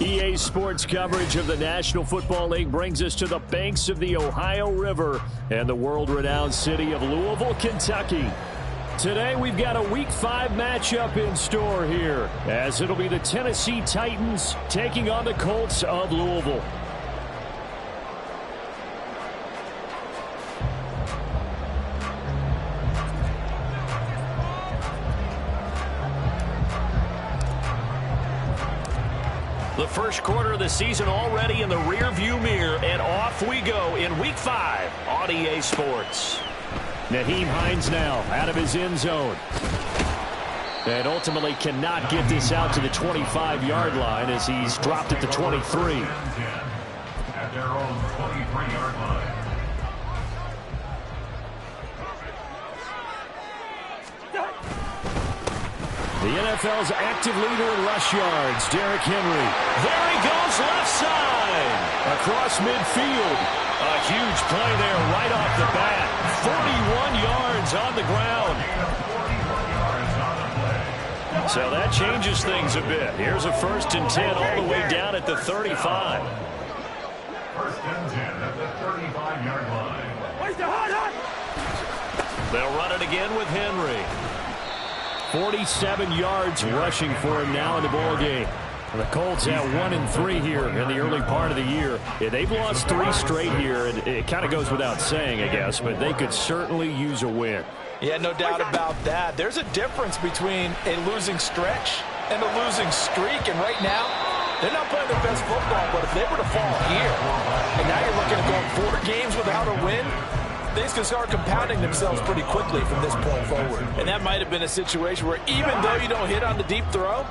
EA Sports coverage of the National Football League brings us to the banks of the Ohio River and the world-renowned city of Louisville, Kentucky. Today we've got a Week 5 matchup in store here, as it'll be the Tennessee Titans taking on the Colts of Louisville. The first quarter of the season already in the rear-view mirror, and off we go in Week 5 on EA Sports. Nyheim Hines now out of his end zone. And ultimately cannot get this out to the 25-yard line as he's dropped at the 23. At their own 23-yard line. The NFL's active leader in rush yards, Derrick Henry. There he goes, left side. Across midfield. A huge play there right off the bat. 41 yards on the ground. So that changes things a bit. Here's a 1st and 10 all the way down at the 35. 1st and 10 at the 35-yard line. They'll run it again with Henry. 47 yards rushing for him now in the ball game. The Colts have 1-3 here in the early part of the year. Yeah, they've lost 3 straight here, and it kind of goes without saying, I guess, but they could certainly use a win. Yeah, no doubt about that. There's a difference between a losing stretch and a losing streak, and right now, they're not playing their best football, but if they were to fall here, and now you're looking at going 4 games without a win, things can start compounding themselves pretty quickly from this point forward. And that might have been a situation where even though you don't hit on the deep throw,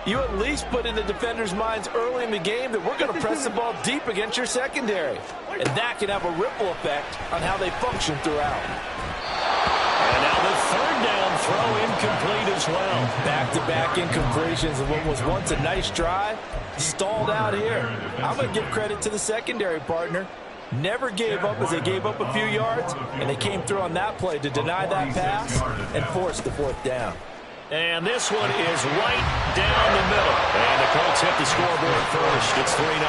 you at least put in the defenders' minds early in the game that we're going to press the ball deep against your secondary. And that can have a ripple effect on how they function throughout. And now the 3rd down throw incomplete as well. Back-to-back incompletions of what was once a nice drive, stalled out here. I'm going to give credit to the secondary partner. Never gave up as they gave up a few yards, and they came through on that play to deny that pass and force the 4th down. And this one is right down the middle. And the Colts hit the scoreboard first. It's 3-0.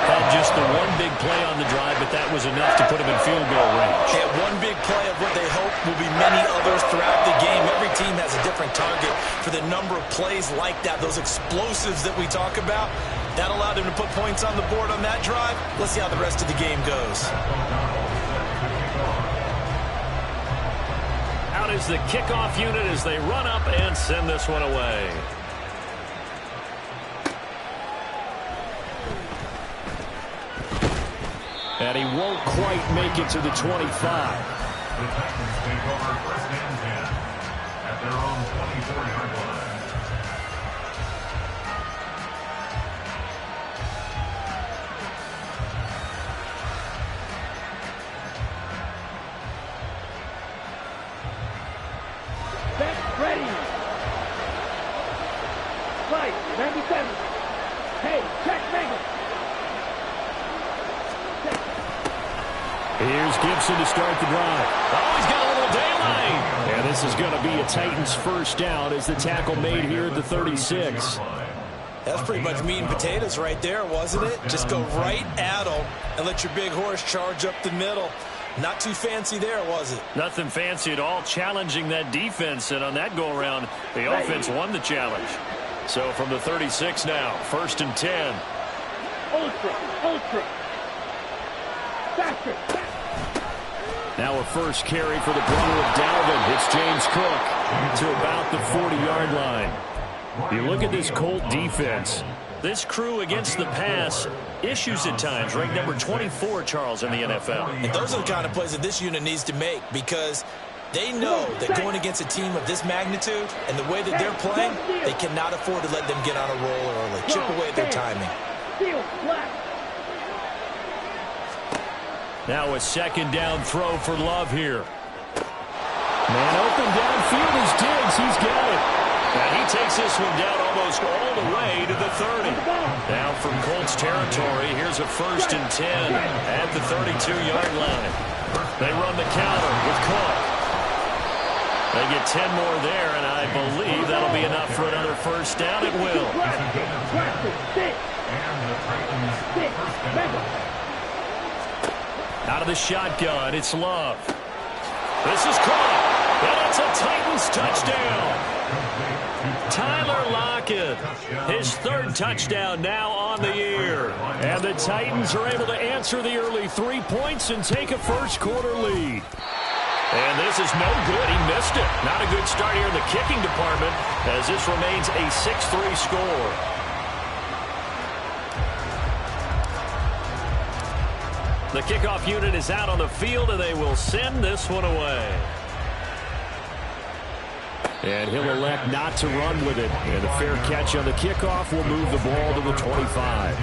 Had just the one big play on the drive, but that was enough to put them in field goal range. Yeah, one big play of what they hope will be many others throughout the game. Every team has a different target for the number of plays like that, those explosives that we talk about. That allowed him to put points on the board on that drive. Let's see how the rest of the game goes. Out is the kickoff unit as they run up and send this one away. And he won't quite make it to the 25. The Titans take over 1st and 10 at their own 24-yard line. Ready. Right, 97. Hey, check, Bengals. Here's Gibson to start the drive. Oh, he's got a little daylight. And this is going to be a Titans 1st down as the tackle made here at the 36. That's pretty much meat and potatoes right there, wasn't it? Just go right at them and let your big horse charge up the middle. Not too fancy there, was it? Nothing fancy at all, challenging that defense, and on that go-around, the offense won the challenge. So from the 36 now, 1st and 10. Ultra. Faster. Now a first carry for the brother of Dalvin. It's James Cook to about the 40-yard line. You look at this Colt defense. This crew against the pass, issues at times, ranked number 24, Charles, in the NFL. And those are the kind of plays that this unit needs to make because they know that going against a team of this magnitude and the way that they're playing, they cannot afford to let them get on a roll early. Chip away at their timing. Now a 2nd down throw for Love here. Man open downfield is Diggs. He's got it. And he takes this one down almost all the way to the 30. Now from Colts territory, here's a 1st and 10 at the 32-yard line. They run the counter with Cook. They get 10 more there, and I believe that'll be enough for another first down. It will. Out of the shotgun, it's Love. This is caught, and it's a Titans touchdown. Tyler Lockett, his third touchdown now on the year. And the Titans are able to answer the early 3 points and take a first-quarter lead. And this is no good. He missed it. Not a good start here in the kicking department as this remains a 6-3 score. The kickoff unit is out on the field, and they will send this one away. And he'll elect not to run with it. And a fair catch on the kickoff will move the ball to the 25.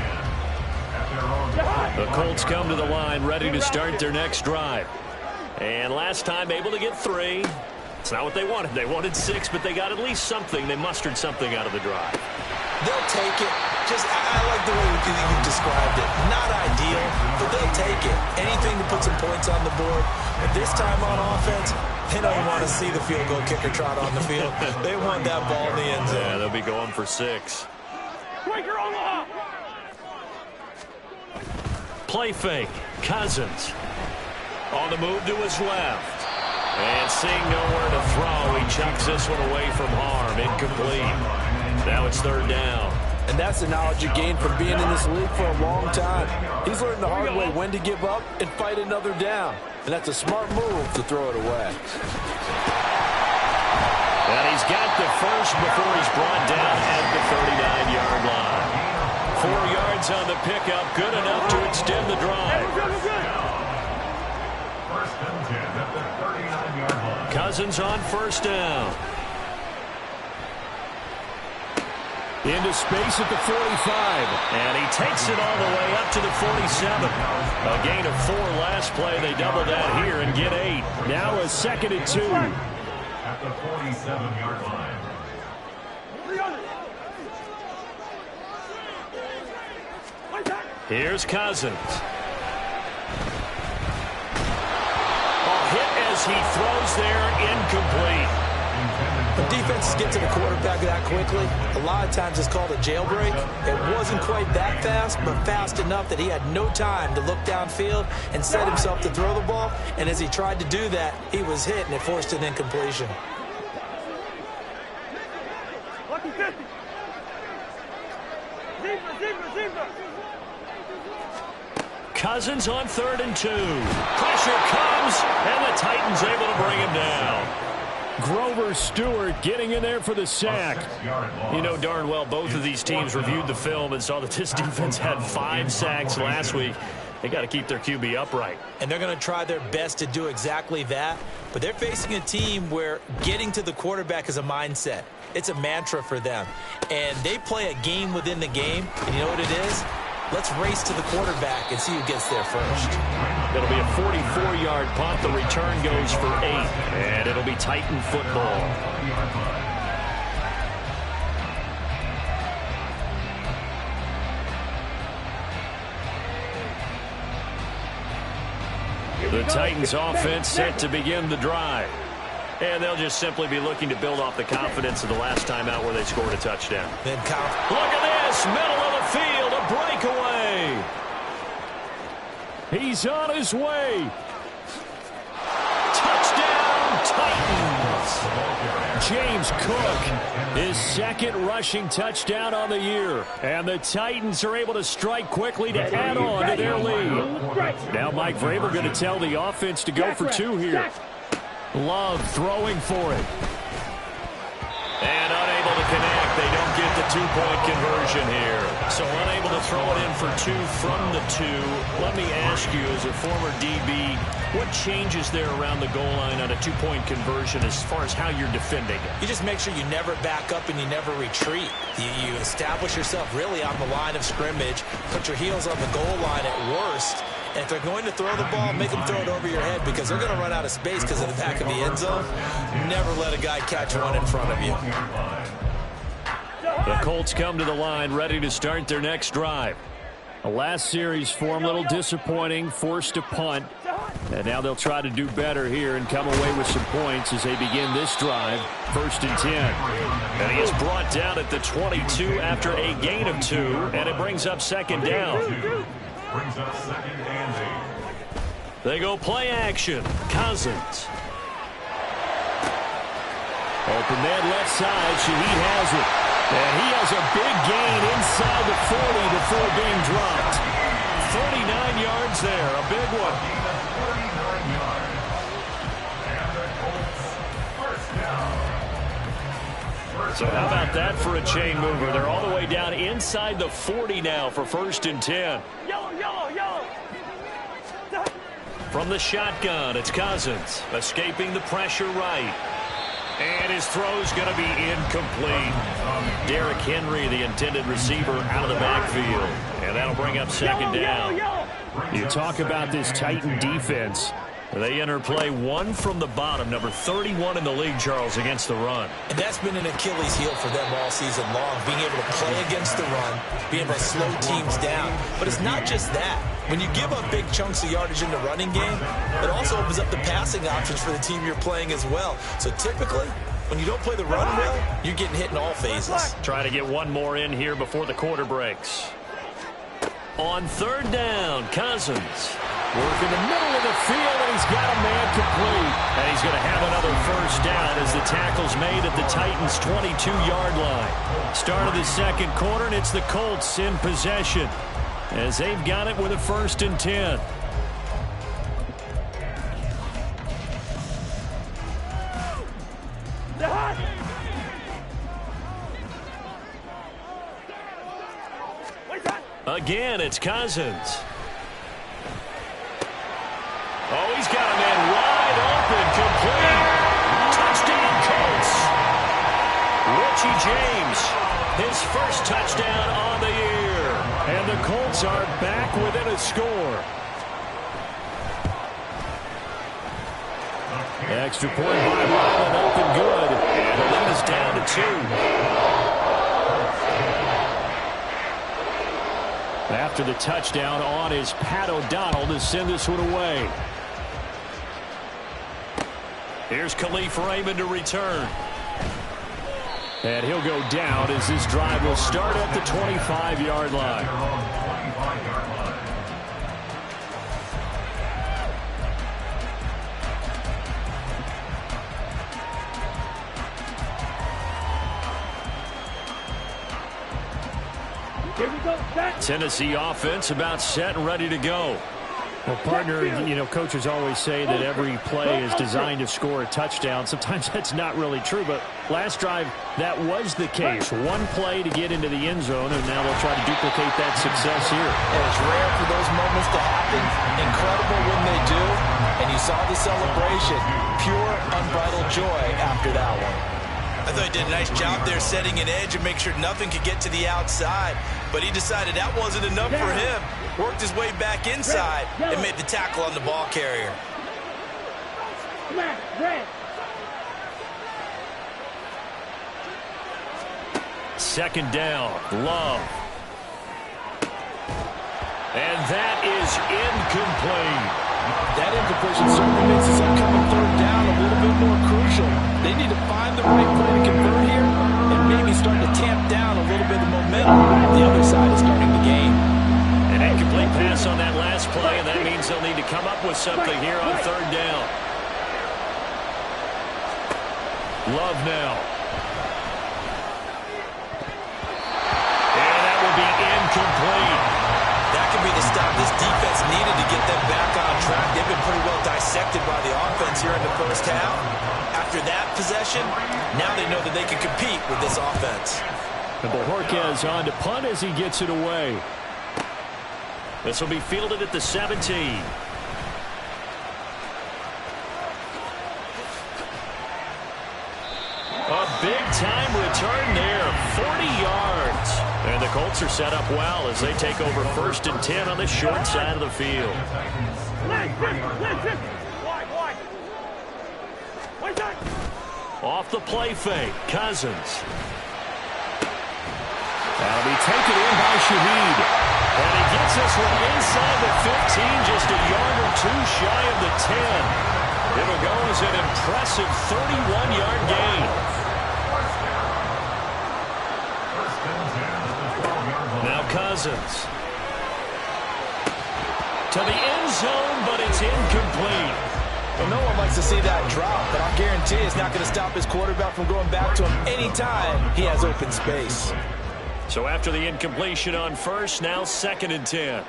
The Colts come to the line ready to start their next drive. And last time able to get 3. It's not what they wanted. They wanted 6, but they got at least something. They mustered something out of the drive. They'll take it. I like the way you described it. Not ideal, but they'll take it. Anything to put some points on the board. But this time on offense, they don't want to see the field goal kicker trot on the field. They want that ball in the end zone. Yeah, they'll be going for 6. Play fake. Cousins. On the move to his left. And seeing nowhere to throw, he chucks this one away from harm. Incomplete. Now it's third down. And that's the knowledge you gain from being in this league for a long time. He's learned the hard way when to give up and fight another down. And that's a smart move to throw it away. And he's got the first before he's brought down at the 39-yard line. 4 yards on the pickup, good enough to extend the drive. Cousins on first down. Into space at the 45. And he takes it all the way up to the 47. A gain of 4 last play. They double that here and get 8. Now a 2nd and 2. At the 47-yard line. Here's Cousins. A hit as he throws there, incomplete. When defenses get to the quarterback that quickly, a lot of times it's called a jailbreak. It wasn't quite that fast, but fast enough that he had no time to look downfield and set himself to throw the ball. And as he tried to do that, he was hit, and it forced an incompletion. Cousins on 3rd and 2. Pressure comes, and the Titans able to bring him down. Grover Stewart getting in there for the sack. You know darn well both of these teams reviewed the film and saw that this defense had 5 sacks last week. They got to keep their QB upright. And they're going to try their best to do exactly that. But they're facing a team where getting to the quarterback is a mindset. It's a mantra for them. And they play a game within the game. And you know what it is? Let's race to the quarterback and see who gets there first. It'll be a 44-yard punt. The return goes for 8. And it'll be Titan football. The Titans offense set to begin the drive. And they'll just simply be looking to build off the confidence of the last time out where they scored a touchdown. Then look at this, middle of the field, a breakaway. He's on his way. Touchdown, Titans. James Cook, his 2nd rushing touchdown on the year. And the Titans are able to strike quickly to add on to their lead. Now Mike Vrabel going to tell the offense to go for 2 here. Love throwing for it. And unable to connect. They don't get the 2-point conversion here. So unable to throw it in for 2 from the 2. Let me ask you, as a former DB, what changes there around the goal line on a 2-point conversion as far as how you're defending it? You just make sure you never back up and you never retreat. You establish yourself really on the line of scrimmage, put your heels on the goal line at worst. And if they're going to throw the ball, make them throw it over your head because they're going to run out of space because of the back of the end zone. Never let a guy catch one in front of you. The Colts come to the line ready to start their next drive. The last series for them, a little disappointing, forced to punt. And now they'll try to do better here and come away with some points as they begin this drive. 1st and 10. And he is brought down at the 22 after a gain of 2, and it brings up 2nd down. Brings up 2nd and 8. They go play action. Cousins. Open man left side. Shaheed has it. And he has a big gain inside the 40 before being dropped. 39 yards there. A big one. 49 yards. And the Colts first down. So how about that for a chain mover? They're all the way down inside the 40 now for 1st and 10. From the shotgun, it's Cousins escaping the pressure right. And his throw's going to be incomplete. Derrick Henry, the intended receiver, out of the backfield. And that'll bring up 2nd down. You talk about this Titan defense. They enter play 1 from the bottom, number 31 in the league, Charles, against the run. And that's been an Achilles heel for them all season long, being able to play against the run, being able to slow teams down. But it's not just that. When you give up big chunks of yardage in the running game, it also opens up the passing options for the team you're playing as well. So typically, when you don't play the run well, you're getting hit in all phases. Try to get one more in here before the quarter breaks. On 3rd down, Cousins. Work in the middle of the field, and he's got a man complete. And he's going to have another 1st down as the tackle's made at the Titans' 22-yard line. Start of the 2nd quarter, and it's the Colts in possession as they've got it with a 1st and 10. Again, it's Cousins. Oh, he's got a man wide open, complete. Touchdown, Colts. Richie James, his first touchdown on the year. And the Colts are back within a score. Extra point by Ryland, open good. And the lead is down to 2. After the touchdown on is Pat O'Donnell to send this one away. Here's Khalif Raymond to return. And he'll go down as this drive will start at the 25-yard line. Here we go, set. Tennessee offense about set and ready to go. Well, partner, you know, coaches always say that every play is designed to score a touchdown. Sometimes that's not really true, but last drive, that was the case. One play to get into the end zone, and now they'll try to duplicate that success here. And it's rare for those moments to happen. Incredible when they do. And you saw the celebration. Pure, unbridled joy after that one. I thought he did a nice job there setting an edge and make sure nothing could get to the outside. But he decided that wasn't enough for him. Worked his way back inside and made the tackle on the ball carrier. Second down, Love. And that is incomplete. That incompletion certainly makes this upcoming 3rd down a little bit more crucial. They need to find the right play to convert here and maybe start to tamp down a little bit of momentum. The other side is starting to gain. An incomplete pass on that last play, and that means they'll need to come up with something here on 3rd down. Love now. And that will be incomplete. That could be the stop this defense needed to get them back on track. They've been pretty well dissected by the offense here in the first half. After that possession, now they know that they can compete with this offense. And Bojorquez on to punt as he gets it away. This will be fielded at the 17. A big-time return there, 40 yards. And the Colts are set up well as they take over 1st and 10 on the short side of the field. Off the play fake, Cousins. That'll be taken in by Shaheed. And he gets this one inside the 15, just a yard or two shy of the 10. It'll go as an impressive 31-yard gain. Now Cousins. To the end zone, but it's incomplete. Well, no one likes to see that drop, but I'll guarantee it's not going to stop his quarterback from going back to him anytime he has open space. So after the incompletion on first, now 2nd and 10.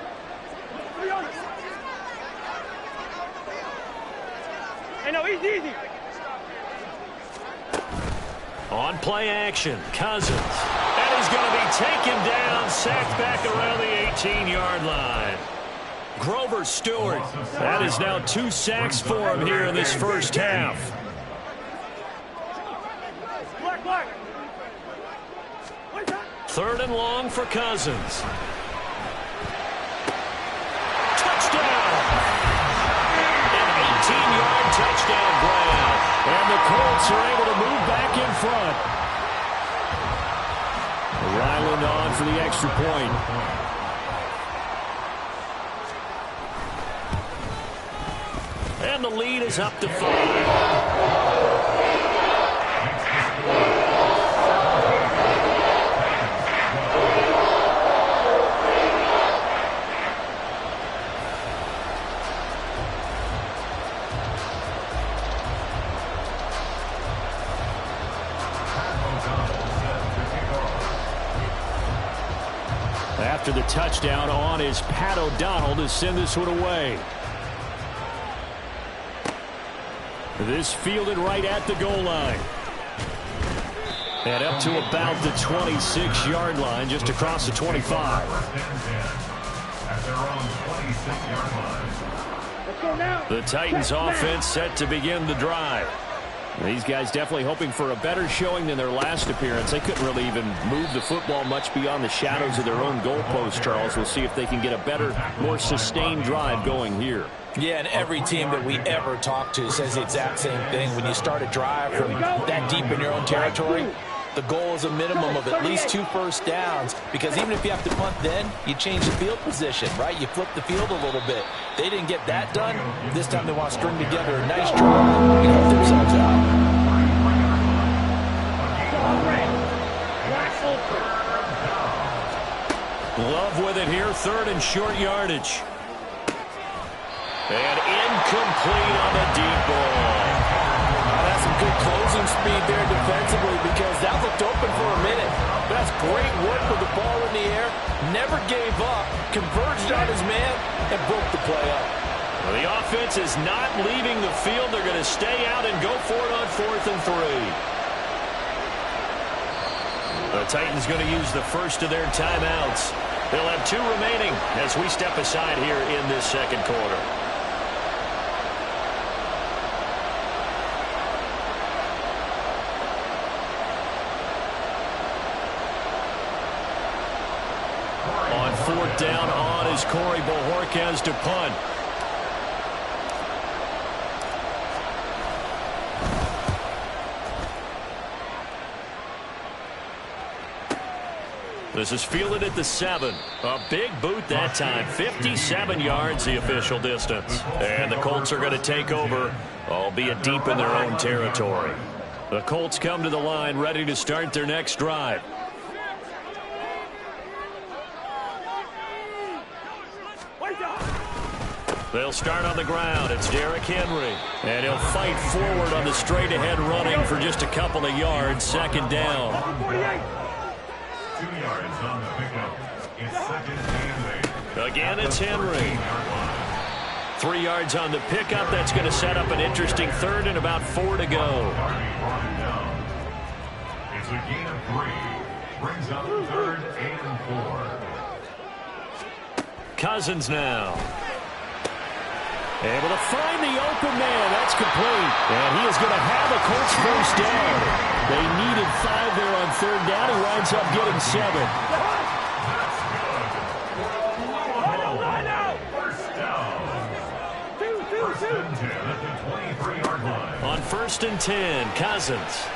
Hey, no, easy. On play action, Cousins. And he's going to be taken down, sacked back around the 18-yard line. Grover Stewart. That is now 2 sacks for him here in this first half. Black. 3rd and long for Cousins. Touchdown! An 18-yard touchdown grab. And the Colts are able to move back in front. Ryland on for the extra point. And the lead is up to 5. After the touchdown, on is Pat O'Donnell to send this one away. This fielded right at the goal line. And up to about the 26-yard line, just across the 25. The Titans offense set to begin the drive. These guys definitely hoping for a better showing than their last appearance. They couldn't really even move the football much beyond the shadows of their own goalpost, Charles. We'll see if they can get a better, more sustained drive going here. Yeah, and every team that we ever talk to says the exact same thing. When you start a drive from that deep in your own territory, the goal is a minimum of at least 2 first downs, because even if you have to punt then, you change the field position, right? You flip the field a little bit. They didn't get that done. This time they want to string together a nice drive and help themselves out. Love with it here, 3rd and short yardage. And incomplete on the deep ball. That's some good closing speed there defensively, because that looked open for a minute. But that's great work with the ball in the air. Never gave up, converged on his man, and broke the play up. Well, the offense is not leaving the field. They're going to stay out and go for it on 4th and 3. The Titans going to use the first of their timeouts. They'll have 2 remaining as we step aside here in this second quarter. On 4th down, on is Corey Bojorquez to punt. This is fielded at the 7. A big boot that time. 57 yards the official distance. And the Colts are going to take over, albeit deep in their own territory. The Colts come to the line ready to start their next drive. They'll start on the ground. It's Derrick Henry. And he'll fight forward on the straight-ahead running for just a couple of yards. 2nd down. 2 yards on the pickup. It's 2nd and 8. Again, it's Henry. 3 yards on the pickup. That's going to set up an interesting 3rd and about 4 to go. It's a gain of 3. Brings up 3rd and 4. Cousins now. Able to find the open man. That's complete. And he is going to have a Colts first down. They needed 5 there on 3rd down. He winds up getting 7. On 1st and 10, Cousins.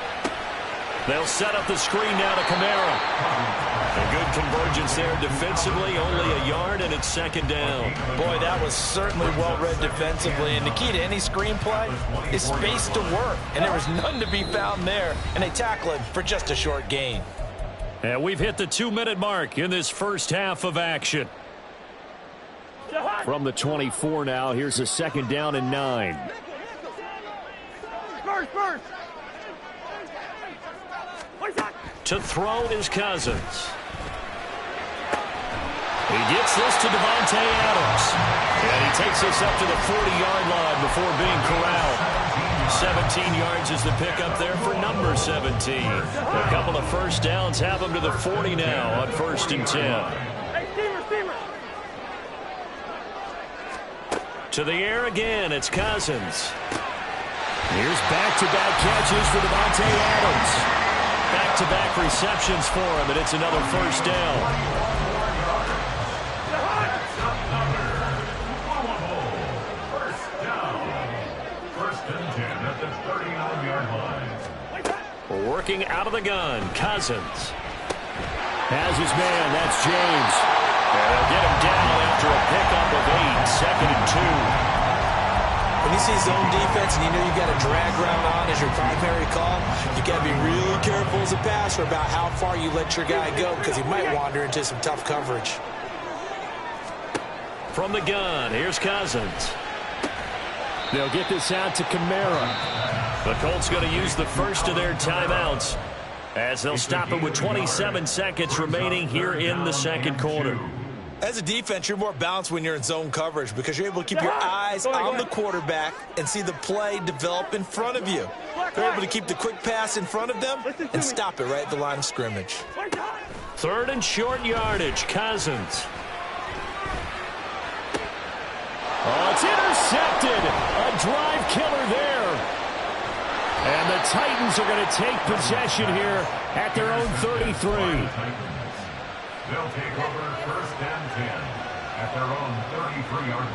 They'll set up the screen now to Kamara. A good convergence there defensively, only a yard, and it's second down. Boy, that was certainly well-read defensively, and the key to any screenplay is space to work, and there was none to be found there, and they tackle it for just a short gain. And we've hit the 2-minute mark in this first half of action. From the 24 now, here's a second down and 9. First. To throw is Cousins. He gets this to Davante Adams. And he takes this up to the 40-yard line before being corralled. 17 yards is the pickup there for number 17. A couple of first downs have him to the 40 now on 1st and 10. Hey, steamer. To the air again, it's Cousins. Here's back-to-back catches for Davante Adams. Back-to-back receptions for him, and it's another first down. Working out of the gun, Cousins. Has his man, that's James. And they'll get him down after a pickup of 8, 2nd and 2. When you see zone defense and you know you've got a drag route on as your primary call, you got to be really careful as a passer about how far you let your guy go because he might wander into some tough coverage. From the gun, here's Cousins. They'll get this out to Kamara. The Colts going to use the first of their timeouts as they'll stop it with 27 seconds remaining here in the second quarter. As a defense, you're more balanced when you're in zone coverage because you're able to keep your eyes on the quarterback and see the play develop in front of you. You're able to keep the quick pass in front of them and stop it right at the line of scrimmage. 3rd and short yardage, Cousins. Oh, it's intercepted. A drive killer there. And the Titans are going to take possession here at their own 33. They'll take over 1st and 10 at their own 33-yard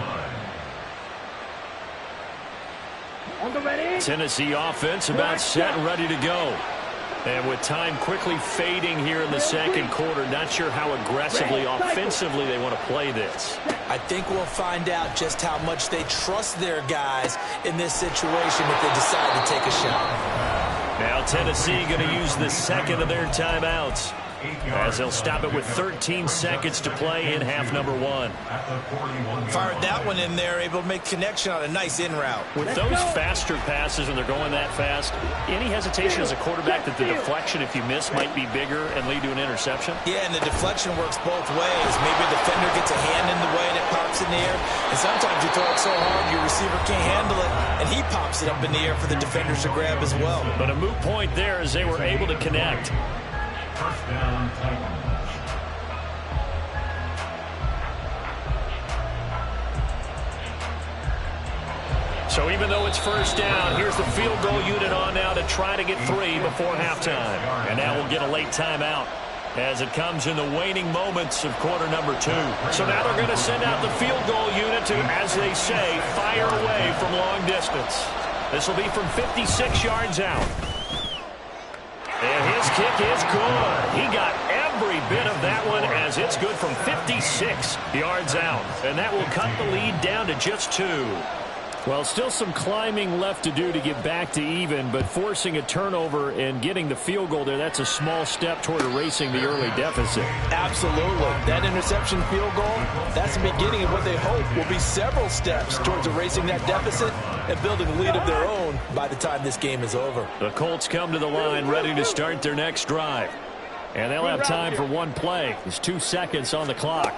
line. Tennessee offense about set and ready to go. And with time quickly fading here in the second quarter, not sure how aggressively, offensively they want to play this. I think we'll find out just how much they trust their guys in this situation if they decide to take a shot. Now Tennessee going to use the second of their timeouts as they'll stop it with 13 seconds to play in half number 1. Fired that one in there, able to make connection on a nice in route. With those faster passes and they're going that fast, any hesitation as a quarterback that the deflection, if you miss, might be bigger and lead to an interception? Yeah, and the deflection works both ways. Maybe a defender gets a hand in the way and it pops in the air, and sometimes you throw it so hard your receiver can't handle it, and he pops it up in the air for the defenders to grab as well. But a moot point there as they were able to connect. First down, Titans. So even though it's first down, here's the field goal unit on now to try to get 3 before halftime. And now we'll get a late timeout as it comes in the waning moments of quarter number 2. So now they're going to send out the field goal unit to, as they say, fire away from long distance. This will be from 56 yards out. And his kick is good. He got every bit of that one as it's good from 56 yards out. And that will cut the lead down to just 2. Well, still some climbing left to do to get back to even, but forcing a turnover and getting the field goal there, that's a small step toward erasing the early deficit. Absolutely. That interception field goal, that's the beginning of what they hope will be several steps towards erasing that deficit and building a lead of their own by the time this game is over. The Colts come to the line ready to start their next drive. And they'll have time for one play. There's 2 seconds on the clock.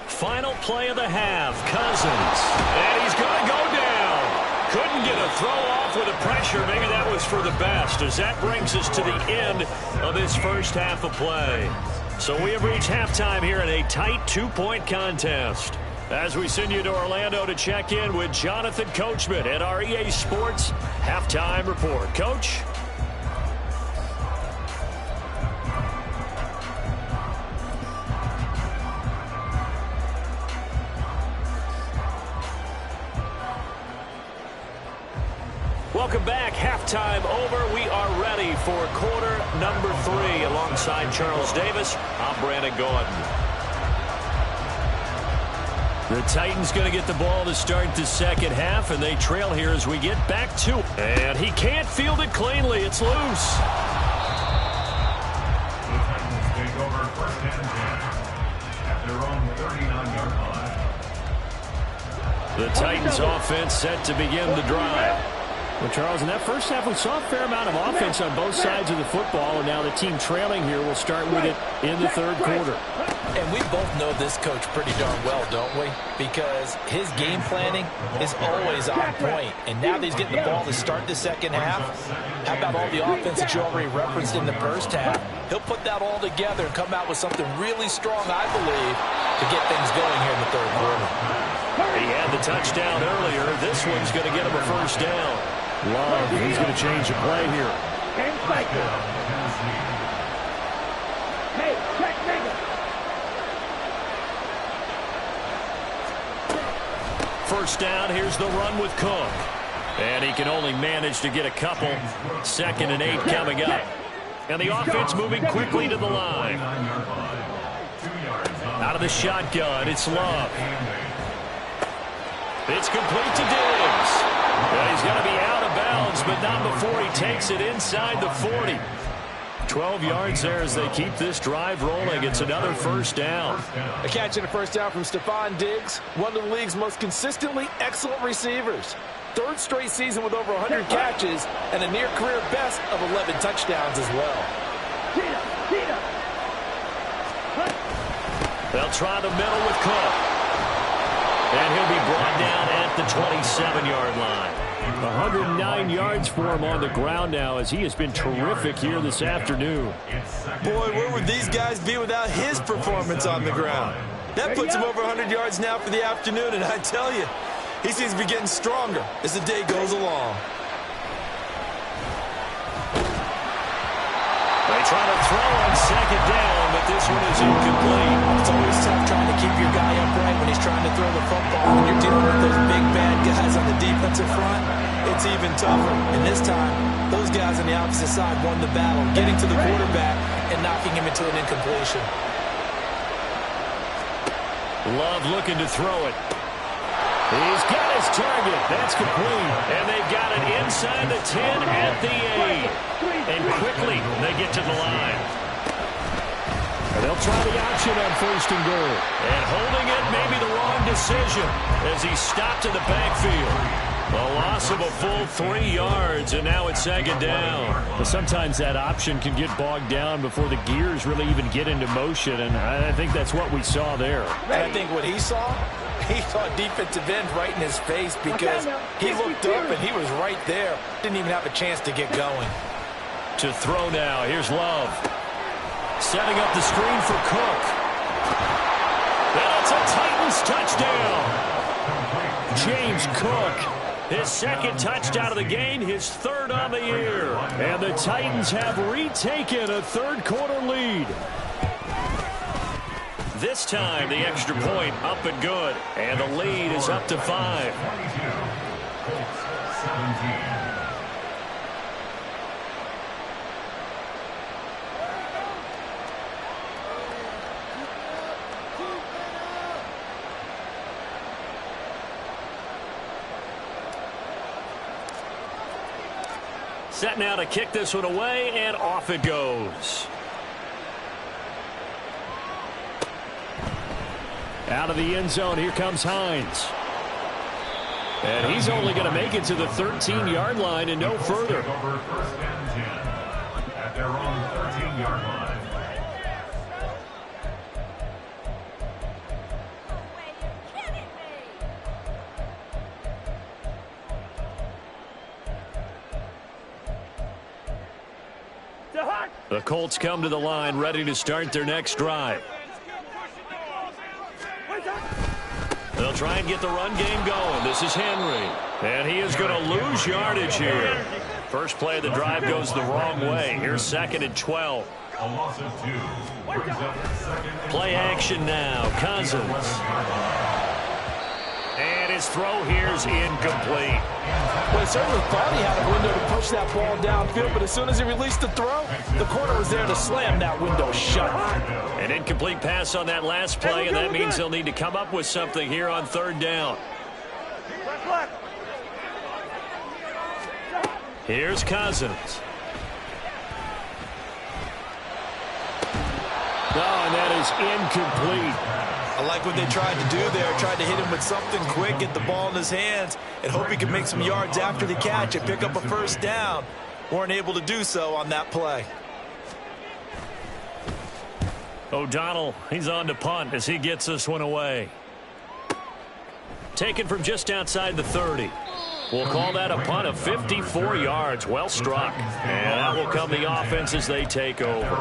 Final play of the half, Cousins. And he's going to go down. Couldn't get a throw off with the pressure. Maybe that was for the best, as that brings us to the end of this first half of play. So we have reached halftime here in a tight 2-point contest. As we send you to Orlando to check in with Jonathan Coachman at our EA Sports Halftime Report. Coach? Welcome back. Halftime over. We are ready for quarter number 3. Alongside Charles Davis, I'm Brandon Gordon. The Titans going to get the ball to start the second half, and they trail here as we get back to it. And he can't field it cleanly. It's loose. The Titans take over first and 10 at their own 39-yard line. The Titans offense set to begin the drive. Well, Charles, in that first half, we saw a fair amount of offense on both sides of the football, and now the team trailing here will start with it in the third quarter. And we both know this coach pretty darn well, don't we? Because his game planning is always on point. And now that he's getting the ball to start the second half, how about all the offense that you already referenced in the first half? He'll put that all together and come out with something really strong, I believe, to get things going here in the third quarter. He had the touchdown earlier. This one's going to get him a first down. Love, he's going to change the play here. Hey, check, nigga. First down, here's the run with Cook. And he can only manage to get a couple. 2nd and 8 coming up. And the offense moving quickly to the line. Out of the shotgun, it's Love. It's complete to Diggs. Well, he's going to be out of bounds, but not before he takes it inside the 40. 12 yards there as they keep this drive rolling. It's another first down. A catch and a first down from Stephon Diggs, one of the league's most consistently excellent receivers. 3rd straight season with over 100 catches and a near-career best of 11 touchdowns as well. They'll try the middle with Cook. And he'll be brought down at the 27-yard line. 109 yards for him on the ground now as he has been terrific here this afternoon. Boy, where would these guys be without his performance on the ground? That puts him over 100 yards now for the afternoon, and I tell you, he seems to be getting stronger as the day goes along. They try to throw on 2nd down, but this one is incomplete. It's always tough trying to keep your guy upright when he's trying to throw the football. When you're dealing with those big, bad guys on the defensive front, it's even tougher. And this time, those guys on the opposite side won the battle, getting to the quarterback and knocking him into an incompletion. Love looking to throw it. He's got his target. That's complete. And they've got it inside the 10 at the 8. And quickly, they get to the line. And they'll try the option on 1st and goal. And holding it may be the wrong decision as he stopped in the backfield. A loss of a full 3 yards, and now it's 2nd down. But sometimes that option can get bogged down before the gears really even get into motion, and I think that's what we saw there. And I think what he saw defensive end right in his face because he looked up and he was right there. Didn't even have a chance to get going. To throw now, here's Love. Setting up the screen for Cook. And it's a Titans touchdown. James Cook, his 2nd touchdown of the game, his 3rd on the year. And the Titans have retaken a third quarter lead. This time, the extra point up and good. And the lead is up to 5. Colts 17. Set now to kick this one away, and off it goes. Out of the end zone, here comes Hines. And he's only going to make it to the 13-yard line and no further. Over 1st and 10 at their own 13-yard line. The Colts come to the line ready to start their next drive. They'll try and get the run game going. This is Henry. And he is going to lose yardage here. First play of the drive goes the wrong way. Here's 2nd and 12. A loss of 2. Brings up 2nd and Play 12. action now. Cousins. And his throw here's incomplete. Well, he certainly thought he had a window to push that ball downfield, but as soon as he released the throw, the corner was there to slam that window shut. An incomplete pass on that last play, and that means they'll need to come up with something here on third down. Here's Cousins. Oh, and that is incomplete. I like what they tried to do there. Tried to hit him with something quick, get the ball in his hands, and hope he can make some yards after the catch and pick up a first down. Weren't able to do so on that play. O'Donnell, he's on to punt as he gets this one away. Taken from just outside the 30. We'll call that a punt of 54 yards. Well struck. And that will come the offense as they take over.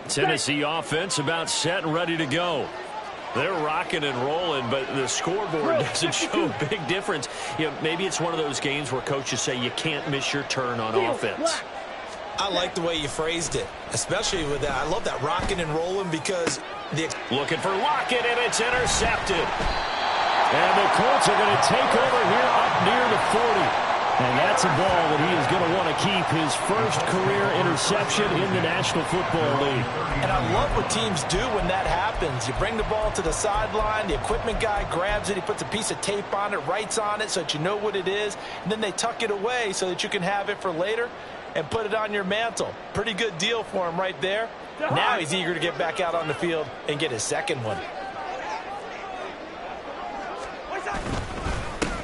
Tennessee offense about set and ready to go. They're rocking and rolling, but the scoreboard doesn't show a big difference. You know, maybe it's one of those games where coaches say you can't miss your turn on offense. I like the way you phrased it, especially with that. I love that rocking and rolling because looking for Lockett, and it's intercepted. And the Colts are going to take over here up near the 40. And that's a ball that he is going to want to keep, his first career interception in the National Football League. And I love what teams do when that happens. You bring the ball to the sideline, the equipment guy grabs it, he puts a piece of tape on it, writes on it so that you know what it is, and then they tuck it away so that you can have it for later and put it on your mantle. Pretty good deal for him right there. Now he's eager to get back out on the field and get his second one.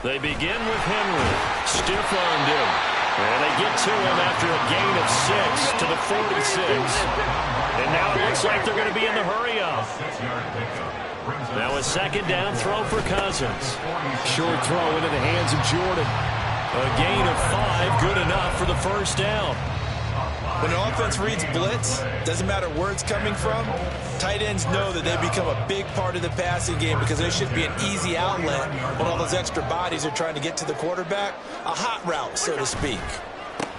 They begin with Henry. Stiff-armed him. And they get to him after a gain of 6 to the 46. And now it looks like they're going to be in the hurry-up. Now a second down throw for Cousins. Short throw into the hands of Jordan. A gain of 5, good enough for the first down. When an offense reads blitz, doesn't matter where it's coming from, tight ends know that they become a big part of the passing game because they should be an easy outlet when all those extra bodies are trying to get to the quarterback. A hot route, so to speak.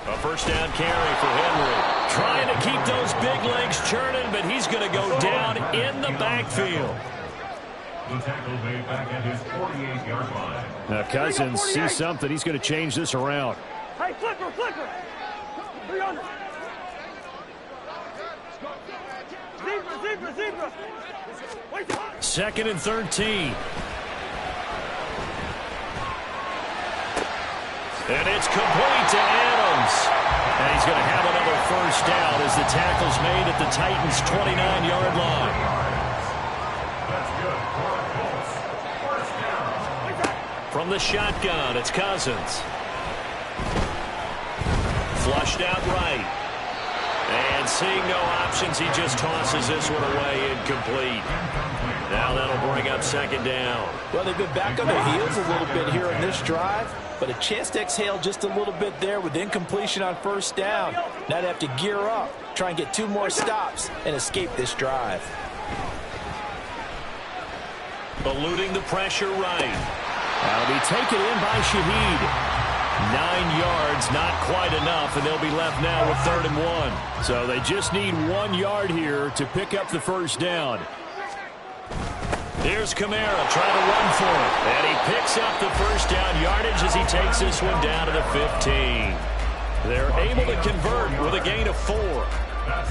A first down carry for Henry. Trying to keep those big legs churning, but he's going to go down in the backfield. The tackle made back at his 48-yard line. Now Cousins sees something. He's going to change this around. Hey, flicker, flicker. 300. Zebra. Second and 13. And it's complete to Adams. And he's going to have another first down as the tackle's made at the Titans' 29-yard line. That's good for the Colts. First down. From the shotgun, it's Cousins. Flushed out right. And seeing no options, he just tosses this one away incomplete. Now that'll bring up second down. Well, they've been back on their heels a little bit here on this drive, but a chance to exhale just a little bit there with incompletion on first down. Now they have to gear up, try and get 2 more stops, and escape this drive. Eluding the pressure right. That'll be taken in by Shaheed. 9 yards, not quite enough, and they'll be left now with 3rd and 1. So they just need 1 yard here to pick up the first down. Here's Kamara trying to run for it. And he picks up the first down yardage as he takes this one down to the 15. They're able to convert with a gain of 4.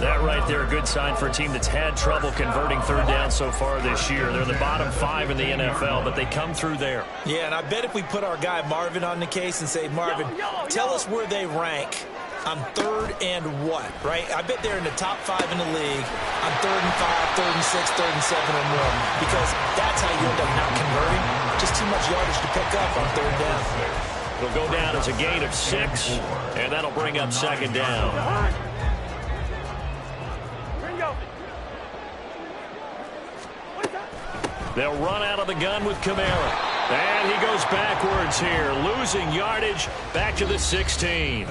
That right there, a good sign for a team that's had trouble converting third down so far this year. They're in the bottom 5 in the NFL, but they come through there. Yeah, and I bet if we put our guy Marvin on the case and say, Marvin, tell us where they rank on 3rd and what, right? I bet they're in the top 5 in the league on 3rd and 5, 3rd and 6, 3rd and 7 or more, because that's how you end up not converting. Just too much yardage to pick up on 3rd down. It'll go down as a gain of 6, and that'll bring up second down. They'll run out of the gun with Kamara. And he goes backwards here, losing yardage back to the 16.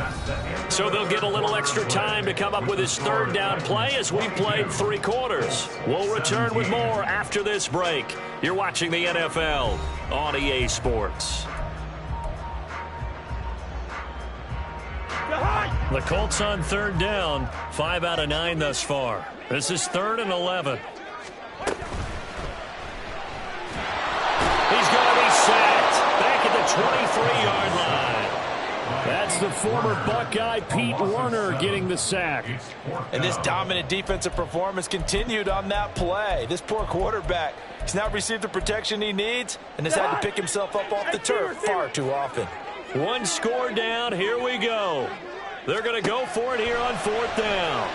So they'll get a little extra time to come up with his third down play as we've played 3 quarters. We'll return with more after this break. You're watching the NFL on EA Sports. The Colts on third down, 5 out of 9 thus far. This is 3rd and 11. He's going to be sacked back at the 23-yard line. That's the former Buckeye Pete Werner getting the sack. And this dominant defensive performance continued on that play. This poor quarterback, he's now received the protection he needs and has had to pick himself up off the turf far too often. 1 score down. Here we go. They're going to go for it here on 4th down.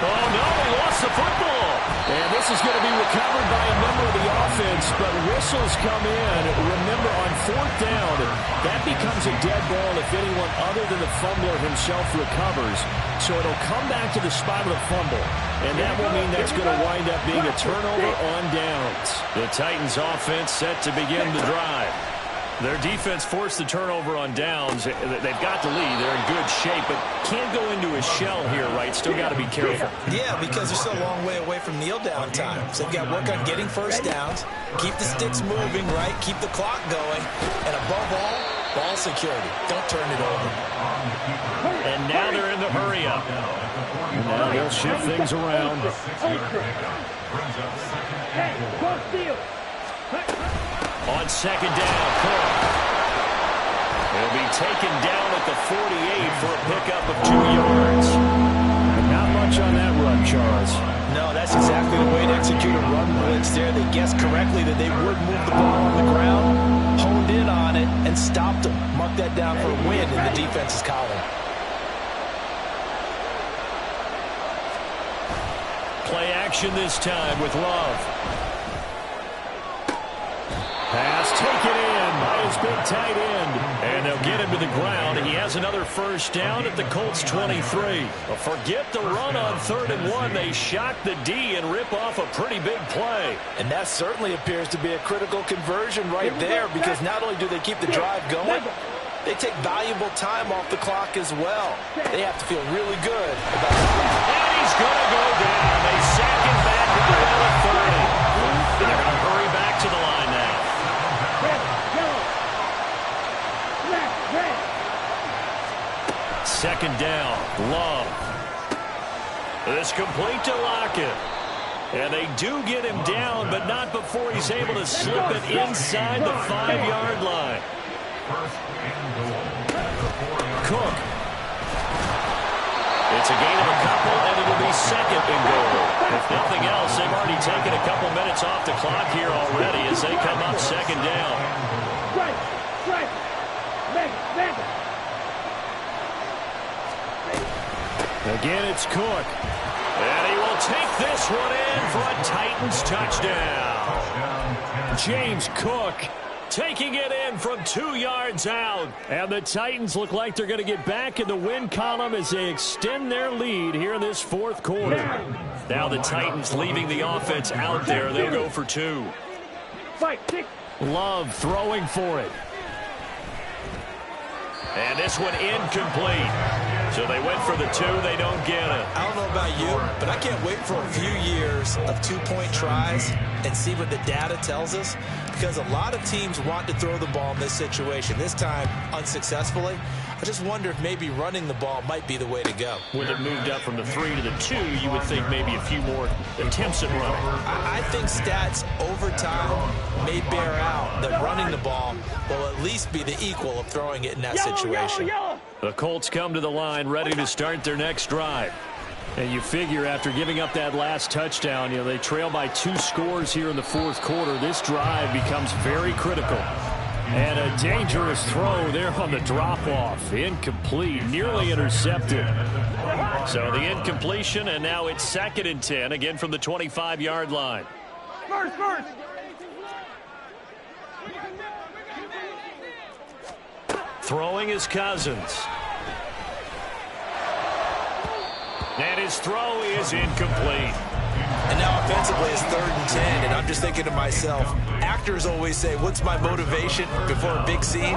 Oh, no, he lost the football. And this is going to be recovered by a member of the offense, but whistles come in. Remember, on 4th down, that becomes a dead ball if anyone other than the fumbler himself recovers. So it'll come back to the spot of the fumble, and that will mean that's going to wind up being a turnover on downs. The Titans offense set to begin the drive. Their defense forced the turnover on downs. They've got the lead. They're in good shape, but can't go into a shell here, right? Still got to be careful. Yeah, because they're still a long way away from kneel down time. So they've got to work on getting first downs, keep the sticks moving, right? Keep the clock going. And above all, ball security. Don't turn it over. And now they're in the hurry up. Now they'll shift things around. On 2nd down, Cook. He'll be taken down at the 48 for a pickup of 2 yards. Not much on that run, Charles. No, that's exactly the way to execute a run blitz there. They guessed correctly that they would move the ball on the ground, honed in on it, and stopped them. Mark that down for a win in the defense's column. Play action this time with Love. Pass taken in by his big tight end. And they'll get him to the ground. He has another first down at the Colts 23. But forget the run on 3rd and 1. They shock the D and rip off a pretty big play. And that certainly appears to be a critical conversion right there, because not only do they keep the drive going, they take valuable time off the clock as well. They have to feel really good about that. And he's going to go down. They sack him back at the 30. And they're going to hurry back to the line now. Second down, Love. This complete to Lockett. And they do get him down, but not before he's able to slip it inside the 5-yard line. Cook. It's a gain of a couple, and it'll be 2nd and goal. If nothing else, they've already taken a couple minutes off the clock here already as they come up 2nd down. Again, it's Cook. And he will take this one in for a Titans touchdown. James Cook taking it in from 2 yards out. And the Titans look like they're going to get back in the win column as they extend their lead here in this 4th quarter. Now the Titans leaving the offense out there. They'll go for 2. Love throwing for it. And this one incomplete. So they went for the 2. They don't get it. I don't know about you, but I can't wait for a few years of 2-point tries and see what the data tells us, because a lot of teams want to throw the ball in this situation. This time, unsuccessfully. I just wonder if maybe running the ball might be the way to go. With it moved up from the 3 to the 2, you would think maybe a few more attempts at running. I think stats over time may bear out that running the ball will at least be the equal of throwing it in that situation. The Colts come to the line ready to start their next drive. And you figure after giving up that last touchdown, they trail by 2 scores here in the 4th quarter. This drive becomes very critical. And a dangerous throw there on the drop-off. Incomplete, nearly intercepted. So the incompletion, and now it's 2nd and 10, again from the 25-yard line. First. Throwing is Cousins. And his throw is incomplete. And now offensively it's 3rd and 10, and I'm just thinking to myself, actors always say, what's my motivation before a big scene?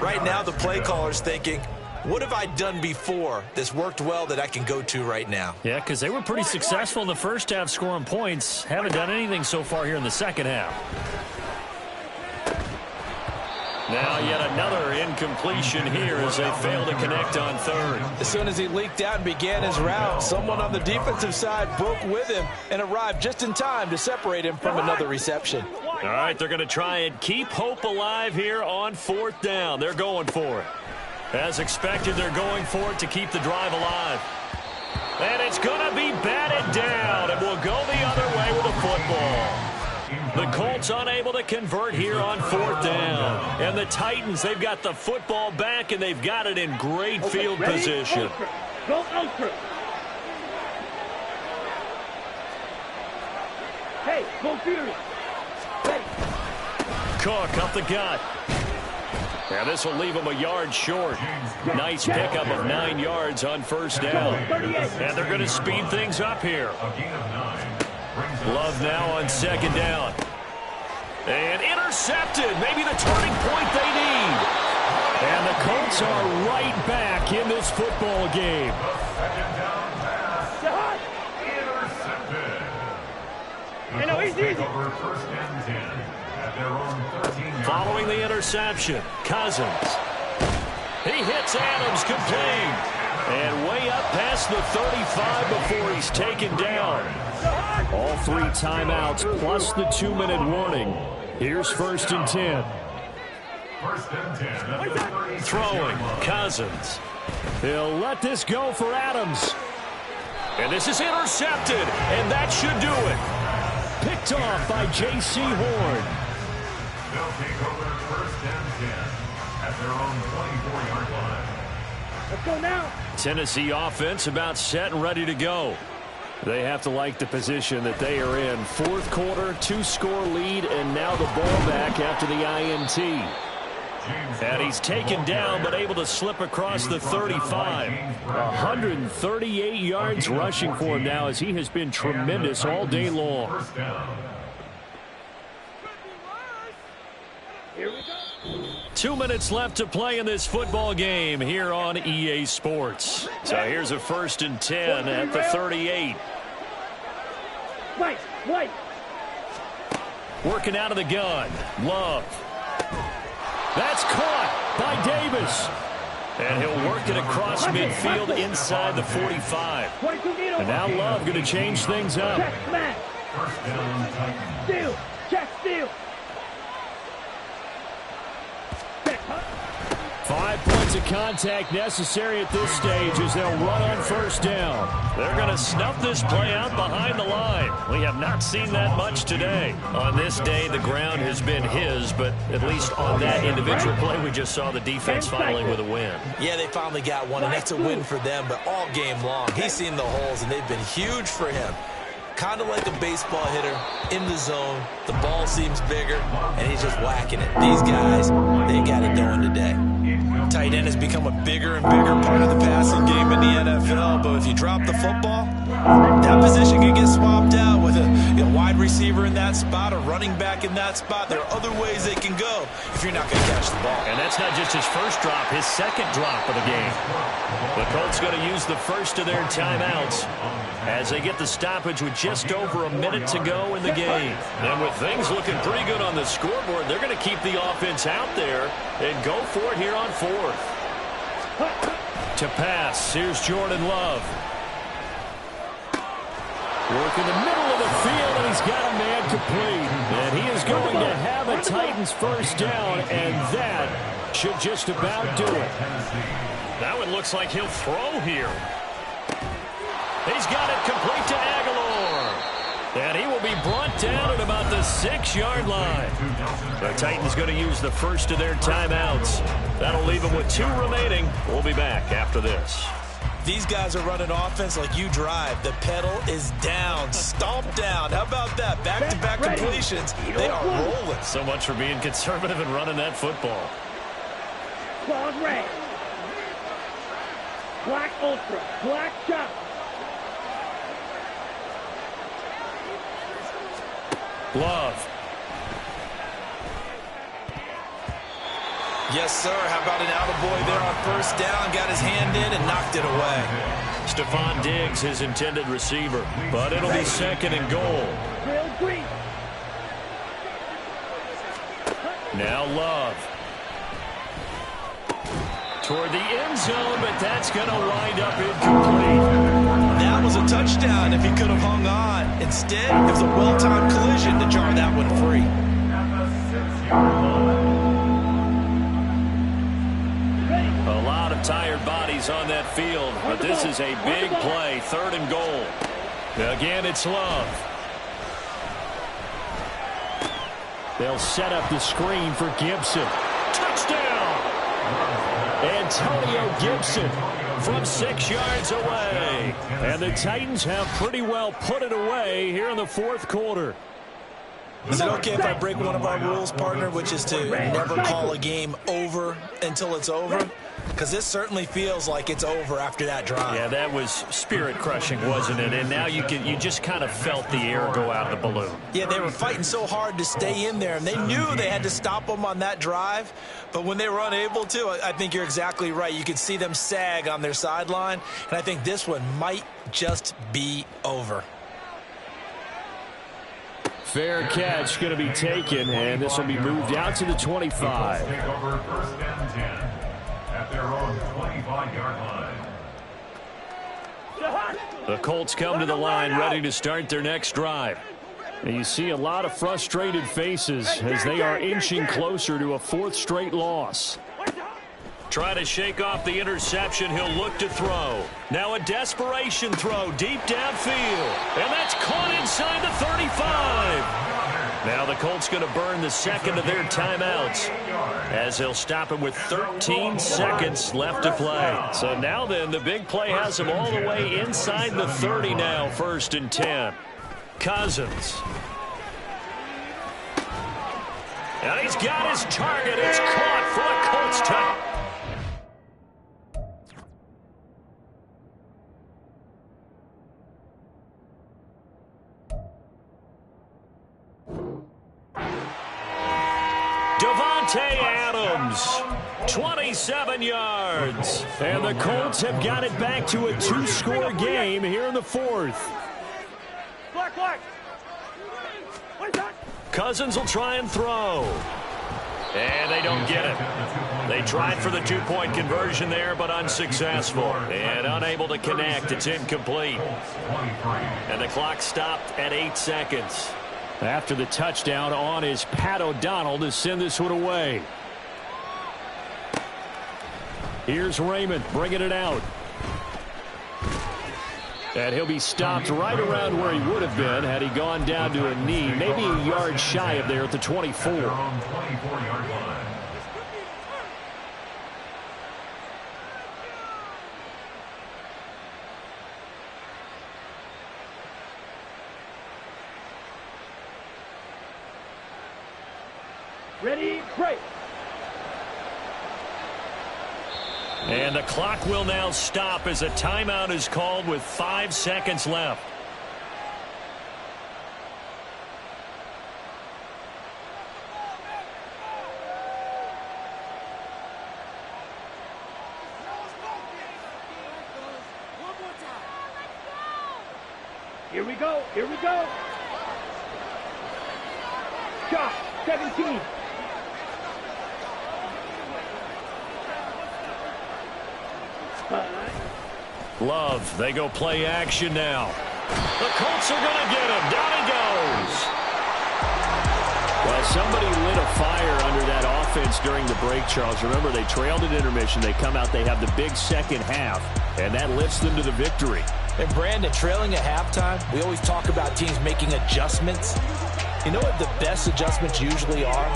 Right now the play caller's thinking, what have I done before that's worked well that I can go to right now? Yeah, because they were pretty successful in the first half scoring points. Haven't done anything so far here in the second half. Now yet another incompletion here as they fail to connect on 3rd. As soon as he leaked out and began his route, someone on the defensive side broke with him and arrived just in time to separate him from another reception. All right, they're going to try and keep hope alive here on 4th down. They're going for it. As expected, they're going for it to keep the drive alive. And it's going to be batted down, and we'll go the other way with the football. The Colts unable to convert here on 4th down. And the Titans, they've got the football back, and they've got it in great field position. Go ultra. Hey, go furious. Ready. Cook up the gut. Now this will leave him a yard short. Nice pickup of 9 yards on 1st down. And they're going to speed things up here. Love now on 2nd down. And intercepted. Maybe the turning point they need. And the Colts are right back in this football game. Following the interception, Cousins. He hits Adams complete. And way up past the 35 before he's taken down. All 3 timeouts plus the 2-minute warning. Here's 1st and 10. Throwing, Cousins. He'll let this go for Adams. And this is intercepted, and that should do it. Picked off by J.C. Horn. They'll take over 1st and 10 at their own 24-yard line. Let's go now. Tennessee offense about set and ready to go. They have to like the position that they are in. 4th quarter, 2-score lead, and now the ball back after the INT. And he's taken down but able to slip across the 35. 138 yards rushing for him now as he has been tremendous all day long. Here we go. 2 minutes left to play in this football game here on EA Sports. So here's a 1st and 10 at the 38. Wait. Working out of the gun. Love. That's caught by Davis. And he'll work it across midfield inside the 45. And now Love going to change things up. Check smash. Steal. Check steal. 5 points of contact necessary at this stage as they'll run on 1st down. They're going to snuff this play out behind the line. We have not seen that much today. On this day, the ground has been his, but at least on that individual play, we just saw the defense finally with a win. Yeah, they finally got one, and that's a win for them, but all game long, he's seen the holes, and they've been huge for him. Kind of like a baseball hitter in the zone. The ball seems bigger, and he's just whacking it. These guys, they got it going today. Tight end has become a bigger and bigger part of the passing game in the NFL, but if you drop the football, that position can get swapped out with a wide receiver in that spot, a running back in that spot. There are other ways they can go if you're not going to catch the ball. And that's not just his first drop, his second drop of the game. The Colts going to use the first of their timeouts as they get the stoppage with just over a minute to go in the game. And with things looking pretty good on the scoreboard, they're going to keep the offense out there and go for it here on 4th. To pass, here's Jordan Love. Work in the middle of the field, and he's got a man complete. And he is going to have a Titans 1st down, and that should just about do it. That one looks like he'll throw here. He's got it complete to Aguilar. And he will be brought down at about the 6-yard line. The Titans going to use the first of their timeouts. That'll leave them with 2 remaining. We'll be back after this. These guys are running offense like you drive. The pedal is down, stomped down. How about that? Back-to-back completions. They are rolling. So much for being conservative and running that football. Claws red. Black ultra. Black chop. Love. Yes, sir. How about an attaboy there on first down? Got his hand in and knocked it away. Stephon Diggs, his intended receiver. But it'll be 2nd and goal. Now Love. Toward the end zone, but that's going to wind up incomplete. That was a touchdown if he could have hung on. Instead, it was a well-timed collision to jar that one free. A lot of tired bodies on that field, but this is a big play. 3rd and goal. Again, it's Love. They'll set up the screen for Gibson. Touchdown! Antonio Gibson from 6 yards away. And the Titans have pretty well put it away here in the 4th quarter. Is it okay if I break one of our rules, partner, which is to never call a game over until it's over? Because this certainly feels like it's over after that drive. Yeah, that was spirit-crushing, wasn't it? And now you just kind of felt the air go out of the balloon. Yeah, they were fighting so hard to stay in there, and they knew they had to stop them on that drive. But when they were unable to, I think you're exactly right. You could see them sag on their sideline, and I think this one might just be over. Fair catch going to be taken, and this will be moved out to the 25. Take over 1st and 10 at their own 25-yard line. The Colts come to the line ready to start their next drive. And you see a lot of frustrated faces as they are inching closer to a 4th straight loss. Try to shake off the interception. He'll look to throw. Now a desperation throw deep downfield. And that's caught inside the 35. Now the Colts going to burn the 2nd of their timeouts as they'll stop him with 13 seconds left to play. So now then, the big play has him all the way inside the 30 now, 1st and 10. Cousins. And he's got his target. It's caught for a Colts touchdown. Adams, 27 yards. And the Colts have got it back to a 2-score game here in the 4th. Cousins will try and throw. And they don't get it. They tried for the 2-point conversion there, but unsuccessful. And unable to connect. It's incomplete. And the clock stopped at 8 seconds. After the touchdown on is Pat O'Donnell to send this one away. Here's Raymond bringing it out. And he'll be stopped right around where he would have been had he gone down to a knee, maybe a yard shy of there at the 24. Ready, break. And the clock will now stop as a timeout is called with 5 seconds left. Here we go, here we go. Shot, 17. Love, they go play action now. The Colts are going to get him. Down he goes. Well, somebody lit a fire under that offense during the break, Charles. Remember, they trailed at intermission. They come out, they have the big second half, and that lifts them to the victory. And Brandon, trailing at halftime, we always talk about teams making adjustments. You know what the best adjustments usually are?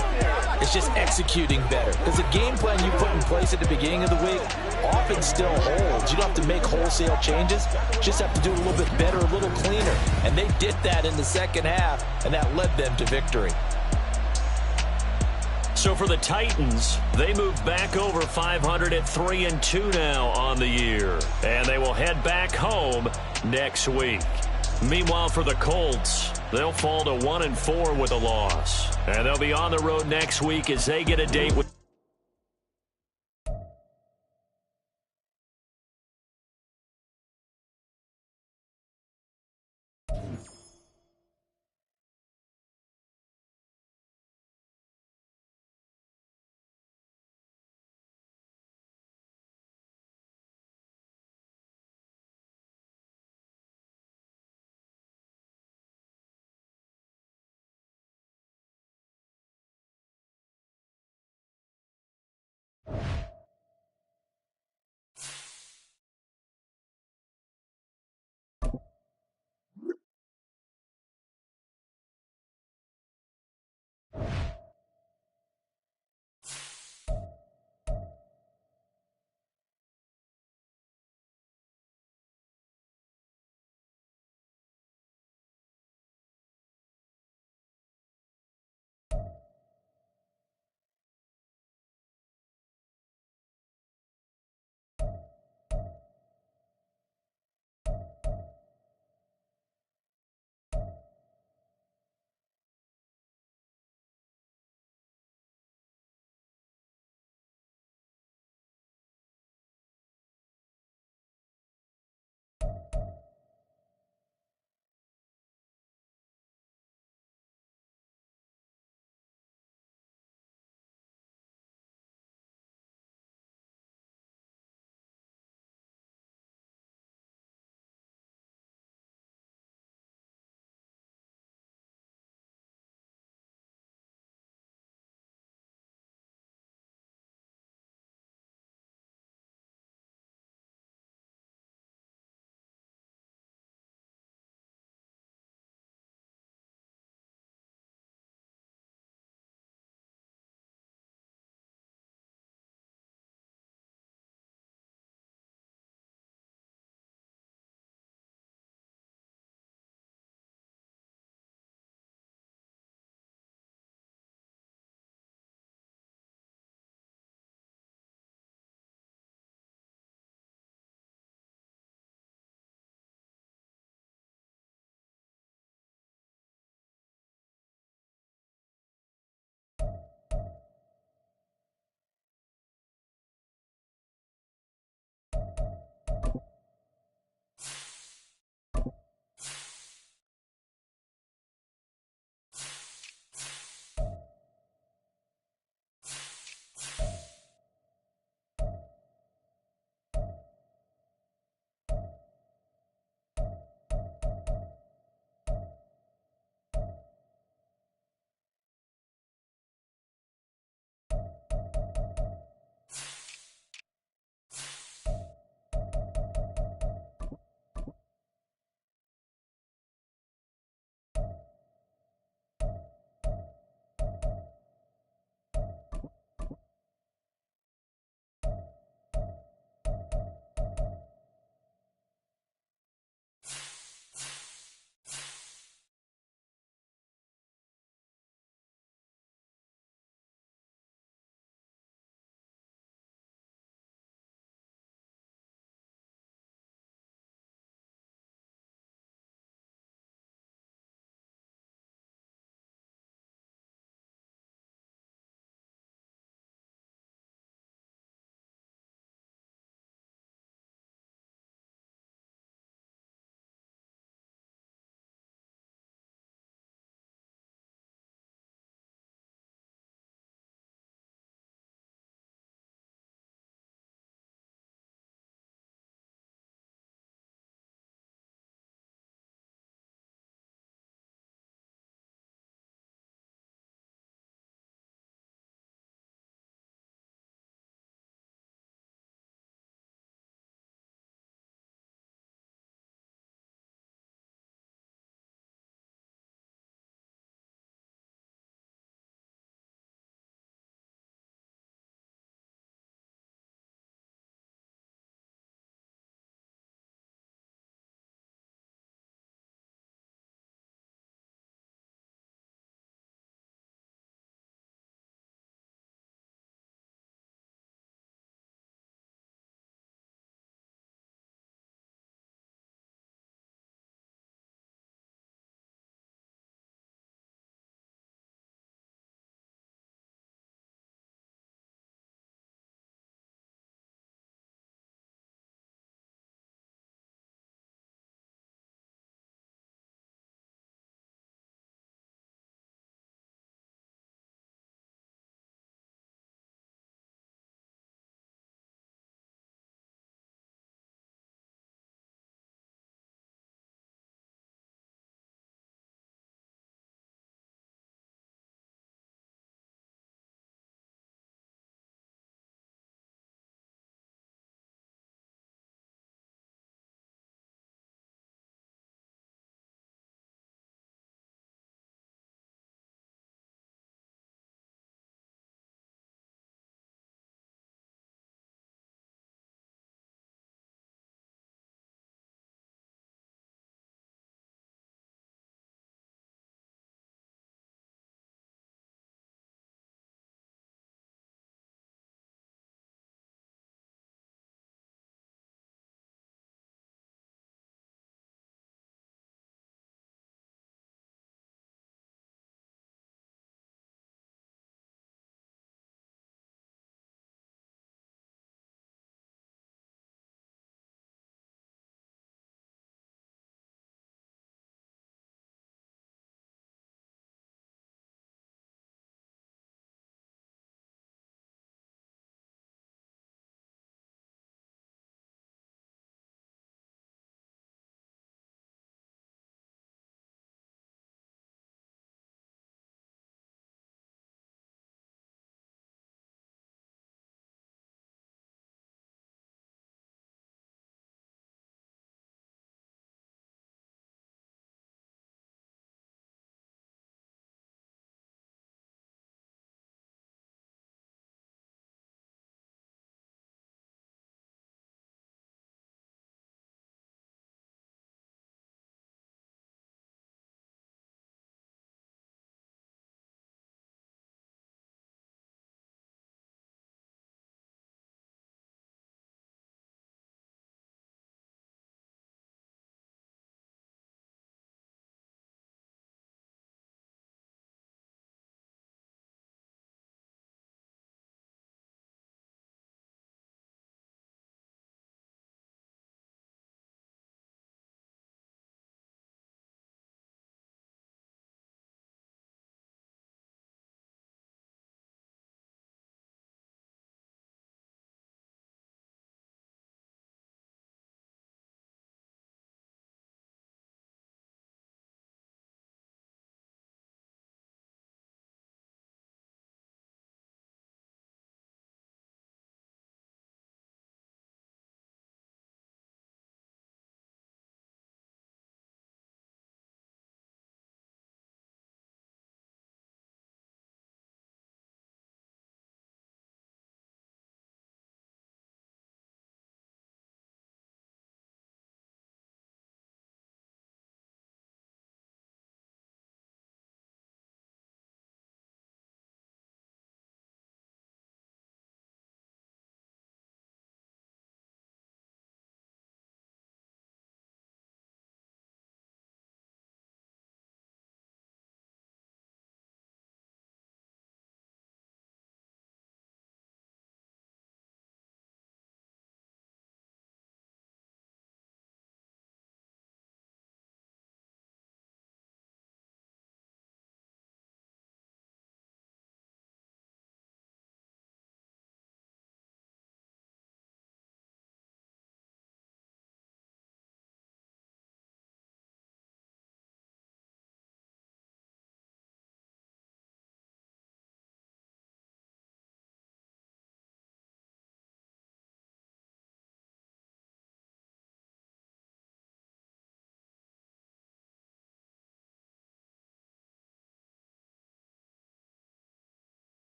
It's just executing better. Because the game plan you put in place at the beginning of the week often still holds. You don't have to make wholesale changes. You just have to do it a little bit better, a little cleaner. And they did that in the second half, and that led them to victory. So for the Titans, they move back over 500 at 3-2 now on the year. And they will head back home next week. Meanwhile, for the Colts, They'll fall to 1-4 with a loss. And they'll be on the road next week as they get a date with